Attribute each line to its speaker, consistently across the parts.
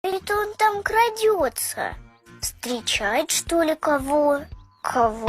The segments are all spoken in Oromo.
Speaker 1: Это он там крадется. Встречает, что ли, кого? Кого?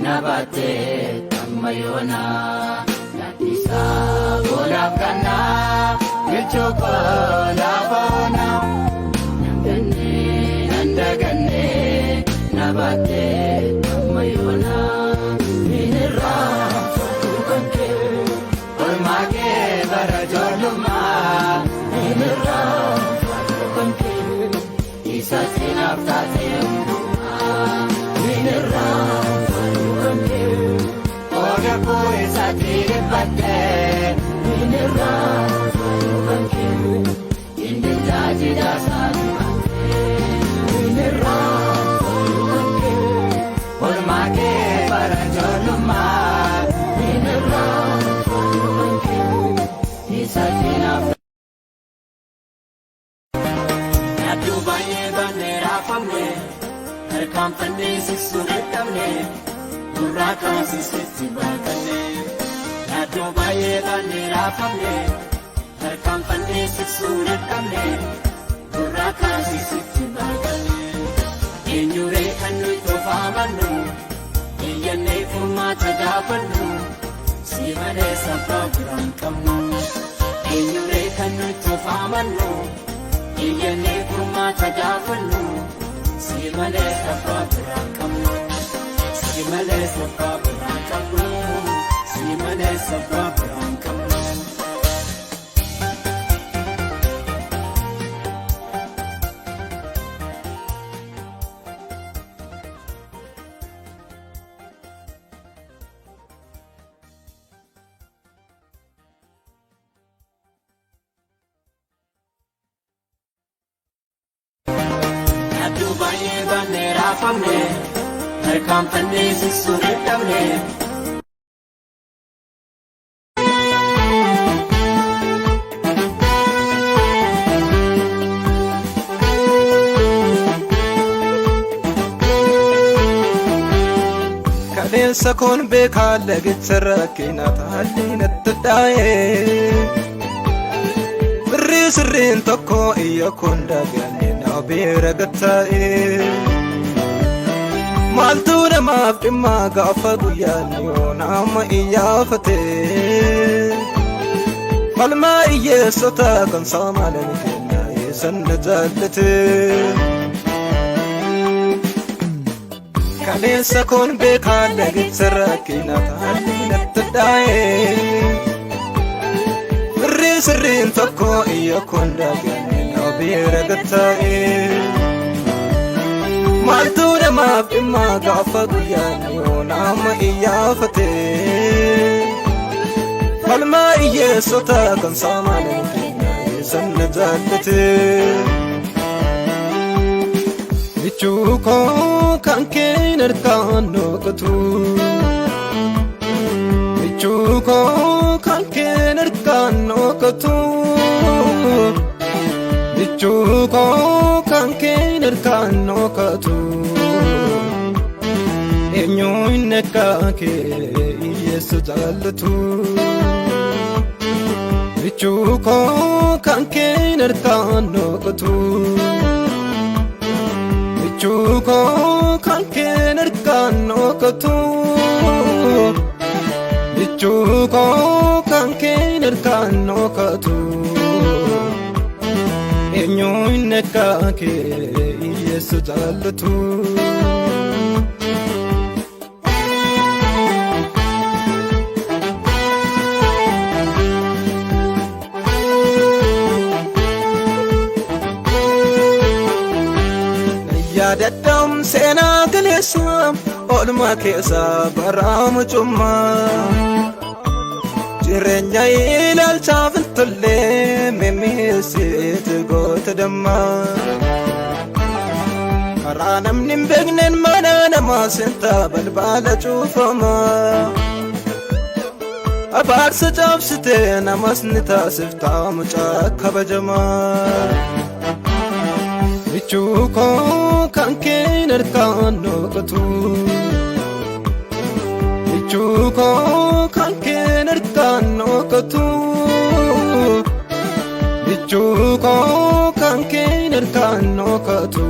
Speaker 2: Nabate tamayona natisa bolam kana michoko labana nandagane nabate tamayona minira tukanke ormage barajoluma minira tukanke
Speaker 3: Sakon bekale gitsarakina talinatdae Risrin tokko iya konda ganina biragatae Maltura mafdima gafa guyani onama iyafate Malma iyesota kan samalan kina yesannajalate Sakon bekale gitsarakina talinatdae Risrin tokko iya konda ganina biragatae Maltura mafdima gafa guyani onama iyafate Malma iyesota kan samalan kina yesannajalate Chuko kanke narkano katu Chuko kanke narkano katu Chuko kanke narkano katu Enyo ineka ke yesu jalatu Chuko kanke narkano katu Chuko kanke narkano katu Chuko kanke narkano katu Enyo ineka ke yesu jalatu Yadadam sena kalesam olma kesa baram chumma Jirenya ilal chavintulle memisit gotadamma Karanam nimbegnen manana masinta balbala chufama Abaksa chabsite namasnita sifta mucha kabajama Chuko kanke narkano katu Chuko kanke narkano katu Chuko kanke narkano katu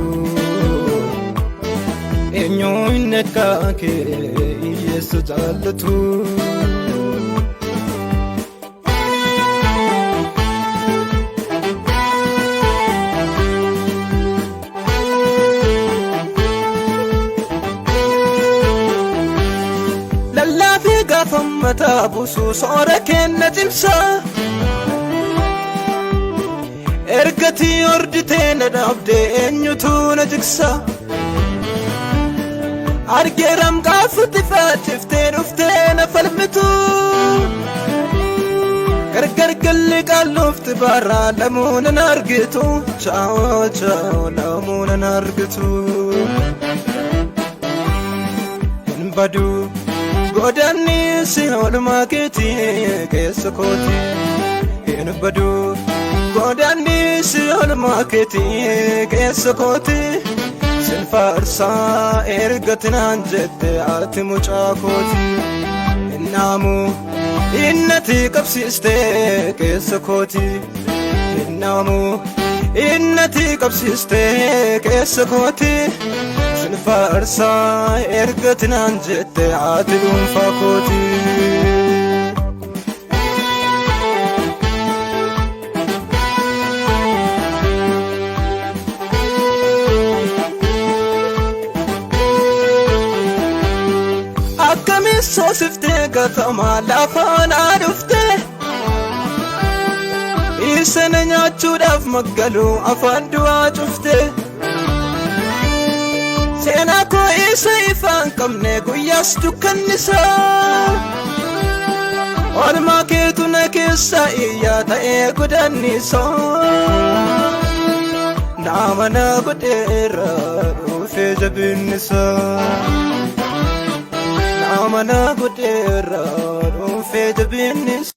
Speaker 3: Enyo ineka ke yesu jalatu Mata busu sora kenna jimsa Ergati ordite na dabde enyutu na jiksa Argeram gafuti fatifte rufte na falmitu gargalli qallofti barra lamuunan argitu chao chao lamuunan argitu hin badu godanni si olmaa keetii keessa kooti hin badu godanni si olmaa keetii keessa kooti sin faarsaa ergatinaan jette ati mucaa kooti innaamu innati qabsiiste keessa kooti innaamu innati qabsiiste keessa kooti sin faarsaa ergatinaan jette ati dhuunfaa kooti soosifte gatama lafaan adufte isana nyaachuudhaaf maggalu afaan du'aa cufte seenaa koo isa ifaan qabne guyyaas dukkannisa olmaa keetu na keessa iyyaa ta'ee godannisa nama na godheera dhufee jabinnisa amana godheera dhuunfee jabiinnis